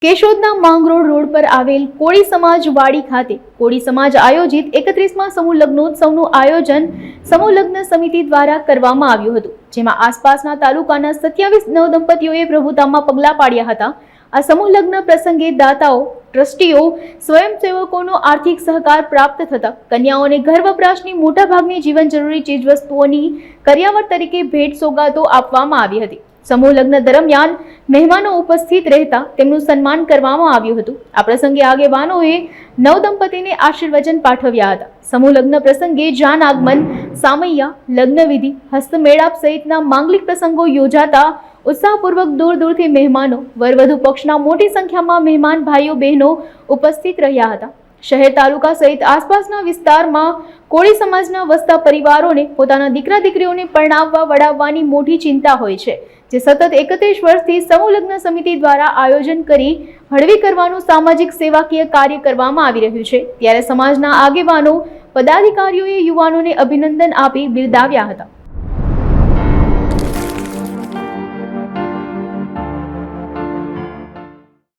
કેશોદના Mangrol road પર આવેલ કોળી સમાજ વાડી ખાતે કોળી સમાજ આયોજિત 31મા સમૂહ લગ્નોત્સવનું આયોજન સમૂહ લગ્ન સમિતિ દ્વારા કરવામાં આવ્યું હતું, જેમાં આસપાસના તાલુકાના 27 નવદંપતીઓએ પ્રભુતામાં પગલાં પાડ્યા હતા। આ સમૂહ લગ્ન પ્રસંગે દાતાઓ, ટ્રસ્ટીઓ, સ્વયંસેવકોનો આર્થિક સહકાર પ્રાપ્ત થતા કન્યાઓને ઘર વપરાશની મોટાભાગની જીવન જરૂરી ચીજવસ્તુઓની કરિયાવર તરીકે ભેટ સોગાદો આપવામાં આવી હતી। સમૂહ લગ્ન દરમિયાન મહેમાનો ઉપસ્થિત રહેતા તેમનું સન્માન કરવામાં આવ્યું હતું। આ પ્રસંગે આગેવાનોએ નવદંપતીને આશીર્વચન પાઠવ્યા હતા। સમૂહ લગ્ન પ્રસંગે જાન આગમન, સામૈયા, લગ્નવિધિ, હસ્તમેળાપ સહિતના માંગલિક પ્રસંગો યોજાતા ઉત્સાહપૂર્વક દૂર દૂરથી મહેમાનો, વરવધુ પક્ષના મોટી સંખ્યામાં મહેમાન ભાઈઓ બહેનો ઉપસ્થિત રહ્યા હતા। શહેર, તાલુકા સહિત આસપાસના વિસ્તારમાં કોળી સમાજના વસતા પરિવારોને પોતાના દીકરા દીકરીઓને પરણાવવા વડાવવાની મોટી ચિંતા હોય છે, જે સતત 31 વર્ષથી સમૂહ લગ્ન સમિતિ દ્વારા આયોજન કરી હળવી કરવાનું સામાજિક સેવાકીય કાર્ય કરવામાં આવી રહ્યું છે। ત્યારે સમાજના આગેવાનો, પદાધિકારીઓએ યુવાનોને અભિનંદન આપી બિરદાવ્યા હતા।